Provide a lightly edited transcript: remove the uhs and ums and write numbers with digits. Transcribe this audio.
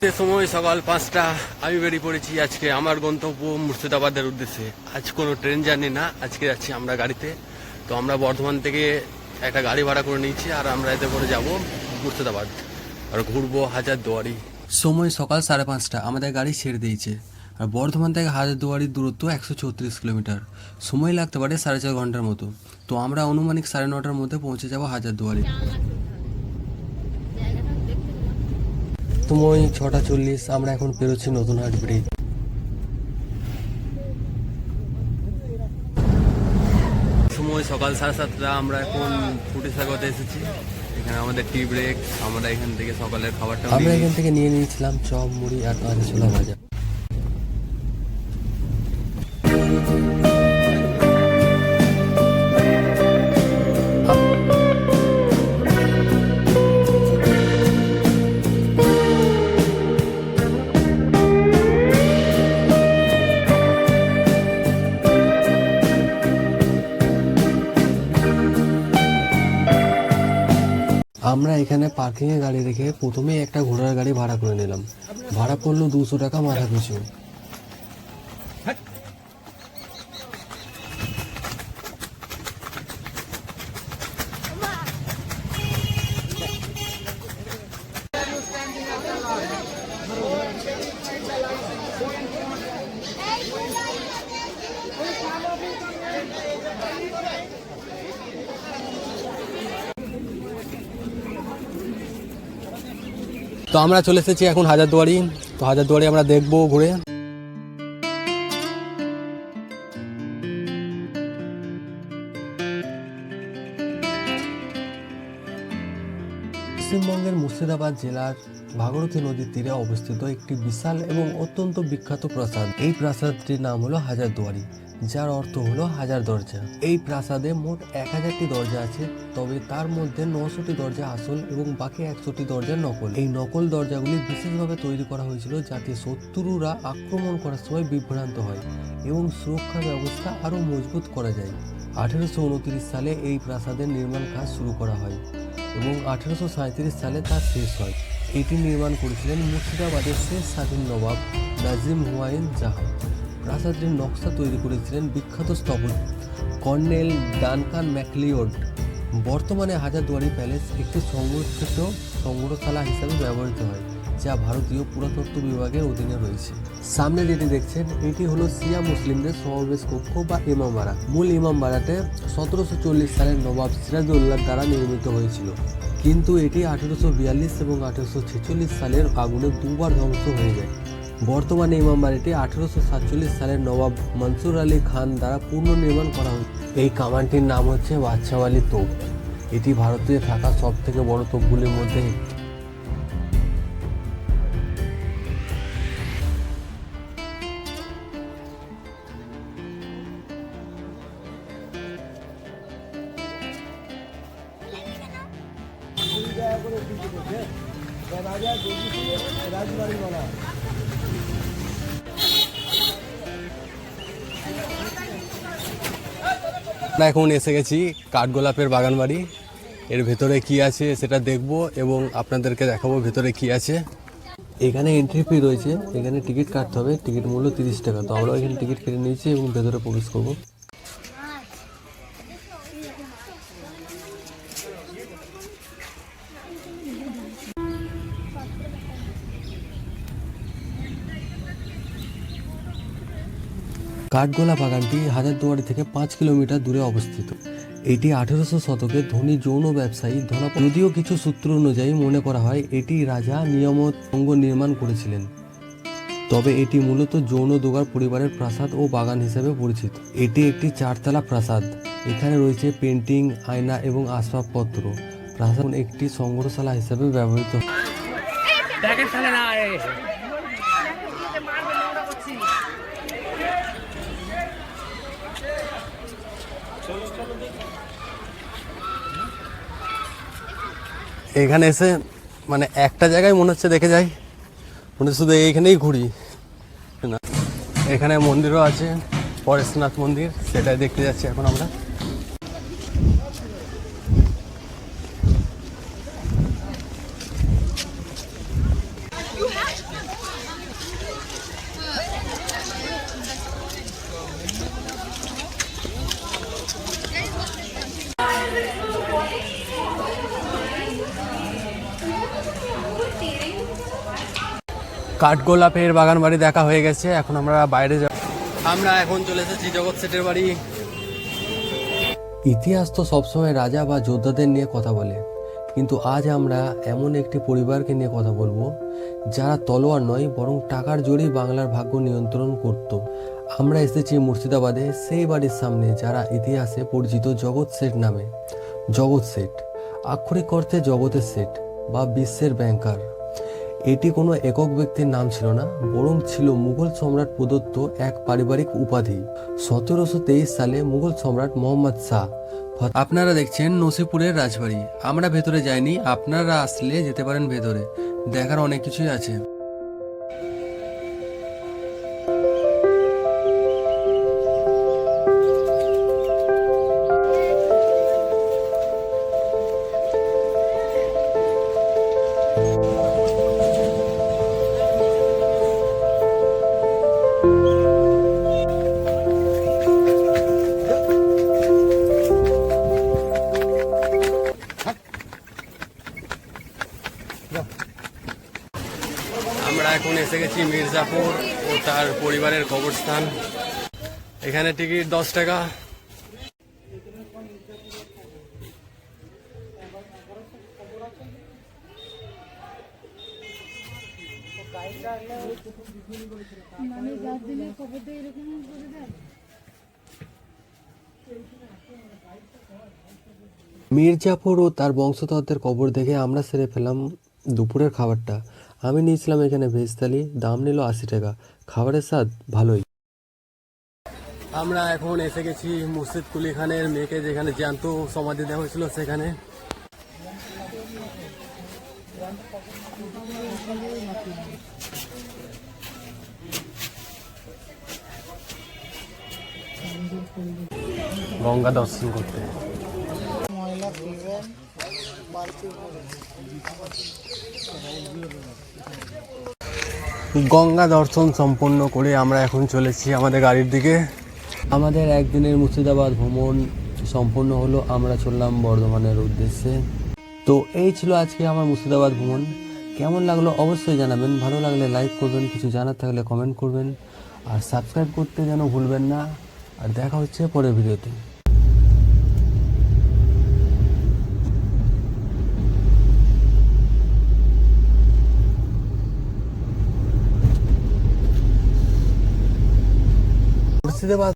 সময় সকাল 5টা। আমি বেরিয়ে পড়েছি আজকে আমার গন্তব্য মুর্শিদাবাদের উদ্দেশ্যে। আজ কোনো ট্রেন জার্নি না, আজকে যাচ্ছি আমরা গাড়িতে। তো আমরা বর্ধমান থেকে একটা গাড়ি ভাড়া করে নিয়েছি আর আমরা এতে করে যাব মুর্শিদাবাদ আর ঘুরবো হাজারদুয়ারি। সময় সকাল 5:30, আমাদের গাড়ি ছেড়ে দিয়েছে। আর বর্ধমান থেকে হাজারদুয়ারির দূরত্ব 134 কিলোমিটার। সময় লাগতে পারে 4.5 ঘন্টার মতো। তো আমরা আনুমানিক 9:30টার মধ্যে পৌঁছে যাব হাজারদুয়ারি। সময় 6:40, আমরা এখন পেরোচ্ছি নতুনহাট ব্রিজ। সময় সকাল 7:30, আমরা এখন ফুটিসাগরে এসেছি। এখানে আমাদের টি ব্রেক। আমরা এখান থেকে সকালের খাবারটা নিয়ে নিয়েছিলাম চপ, মুড়ি আর কাঁচা ছোলা ভাজা। আমরা এখানে পার্কিংয়ে গাড়ি রেখে প্রথমেই একটা ঘোড়ার গাড়ি ভাড়া করে নিলাম। ভাড়া পড়লো 200 টাকা মাথা পিছু। তো আমরা চলে এসেছি এখন হাজারদুয়ারি। তো হাজারদুয়ারি আমরা দেখবো ঘুরে। পশ্চিমবঙ্গের মুর্শিদাবাদ জেলার ভাগীরথী নদীর তীরে অবস্থিত একটি বিশাল এবং অত্যন্ত বিখ্যাত প্রাসাদ। এই প্রাসাদটির নাম হলো হাজারদুয়ারি, যার অর্থ হলো হাজার দরজা। এই প্রাসাদে মোট 1000টি দরজা আছে, তবে তার মধ্যে 900টি দরজা আসল এবং বাকি 100টি দরজা নকল। এই নকল দরজাগুলি বিশেষভাবে তৈরি করা হয়েছিল যাতে শত্রুরা আক্রমণ করার সময় বিভ্রান্ত হয় এবং সুরক্ষা ব্যবস্থা আরও মজবুত করা যায়। 1829 সালে এই প্রাসাদের নির্মাণ কাজ শুরু করা হয় এবং 1837 সালে তা শেষ হয়। এটি নির্মাণ করেছিলেন মুর্শিদাবাদের শেষ স্বাধীন নবাব নাজিম হুমায়ুন জাহান। প্রাসাদটির নকশা তৈরি করেছিলেন বিখ্যাত স্থপতি কর্নেল ডানকান ম্যাকলিওড। বর্তমানে হাজারদুয়ারি প্যালেস একটি সংরক্ষিত সংগ্রহশালা হিসাবে ব্যবহৃত হয়, যা ভারতীয় পুরাতত্ত্ব বিভাগের অধীনে রয়েছে। সামনে যেটি দেখছেন, এটি হলো শিয়া মুসলিমদের সমাবেশ কক্ষ বা ইমামবাড়া। মূল ইমামবাড়াতে 1740 সালের নবাব সিরাজউদ্দৌলা দ্বারা নির্মিত হয়েছিল, কিন্তু এটি 1842 এবং 1846 সালের আগুনে দুবার ধ্বংস হয়ে যায়। বর্তমানে ইমামবাড়িটি 1847 সালের নবাব মনসুর আলী খান দ্বারা পুনর্নির্মাণ করা হয়েছে। এই কামানটির নাম হচ্ছে বাদশাহওয়ালি তোপ। এটি ভারতে থাকা সব থেকে বড় তোপগুলির মধ্যে একটি। আমরা এখন এসে গেছি কাঠগোলাপের বাগান বাড়ি। এর ভেতরে কি আছে সেটা দেখবো এবং আপনাদেরকে দেখাবো ভেতরে কি আছে। এখানে এন্ট্রি ফি রয়েছে, এখানে টিকিট কাটতে হবে। টিকিট মূল্য 30 টাকা। তো আমরা এখানে টিকিট কেটে নিয়েছি এবং ভেতরে প্রবেশ করবো। কাঠগোলা বাগানটি হাজারদুয়ারি থেকে 5 কিলোমিটার দূরে অবস্থিত। এটি 1800 শতকের ধনী যৌন ব্যবসায়ী যদিও কিছু সূত্র অনুযায়ী মনে করা হয় এটি রাজা নিয়ামত অঙ্গ নির্মাণ করেছিলেন, তবে এটি মূলত যৌন দোগার পরিবারের প্রাসাদ ও বাগান হিসেবে পরিচিত। এটি একটি 4তলা প্রাসাদ। এখানে রয়েছে পেন্টিং, আয়না এবং আসবাবপত্র। প্রাসাদ একটি সংগ্রহশালা হিসেবে ব্যবহৃত। এখানে এসে মানে একটা জায়গায় মনে হচ্ছে দেখে যাই, মনে শুধু এইখানেই ঘুরি না। এখানে মন্দিরও আছে, পরেশনাথ মন্দির, সেটাই দেখতে যাচ্ছি এখন আমরা। কাঠগোলাপের বাগান বাড়ি দেখা হয়ে গেছে, এখন আমরা বাইরে যাব। আমরা এখন চলে এসেছি জগৎ শেঠের বাড়ি। ইতিহাস তো সবসময় রাজা বা যোদ্ধাদের নিয়ে কথা বলে, কিন্তু আজ আমরা এমন একটি পরিবারকে নিয়ে কথা বলবো যারা তলোয়ার নয় বরং টাকার জোরেই বাংলার ভাগ্য নিয়ন্ত্রণ করত। আমরা এসেছি মুর্শিদাবাদে সেই বাড়ির সামনে যারা ইতিহাসে পরিচিত জগৎ শেঠ নামে। জগৎ শেঠ আক্ষরিক অর্থে জগতের শেঠ বা বিশ্বের ব্যাংকার। এটি কোনো একক ব্যক্তির নাম ছিল না, বরং ছিল মুঘল সম্রাট প্রদত্ত এক পারিবারিক উপাধি। 1723 সালে মুঘল সম্রাট মোহাম্মদ শাহ। আপনারা দেখছেন নসিপুরের রাজবাড়ি। আমরা ভেতরে যাইনি, আপনারা আসলে যেতে পারেন ভেতরে, দেখার অনেক কিছুই আছে। আমরা এখন এসে গেছি মির্জাপুর ও তার পরিবারের কবরস্থান। এখানে টিকিট 10 টাকা। মির্জাপুর ও তার বংশধরদের কবর দেখে আমরা সেরে ফেলাম দুপুরের খাবারটা। আমি নিয়েছিলাম এখানে ভেজ থালি, দাম নিল 80 টাকা। খাবারের স্বাদ ভালোই। আমরা এখন এসে গেছি মুর্শিদ কুলি খানের মেয়েকে যেখানে জ্যান্ত সমাধি দেওয়া হয়েছিল সেখানে। গঙ্গা দর্শন করতে গঙ্গা দর্শন সম্পন্ন করে আমরা এখন চলেছি আমাদের গাড়ির দিকে। আমাদের একদিনের মুর্শিদাবাদ ভ্রমণ সম্পন্ন হলো, আমরা চললাম বর্ধমানের উদ্দেশ্যে। তো এই ছিল আজকে আমার মুর্শিদাবাদ ভ্রমণ। কেমন লাগলো অবশ্যই জানাবেন, ভালো লাগলে লাইক করবেন, কিছু জানার থাকলে কমেন্ট করবেন, আর সাবস্ক্রাইব করতে যেন ভুলবেন না। আর দেখা হচ্ছে পরের ভিডিওতে। মুর্শিদাবাদ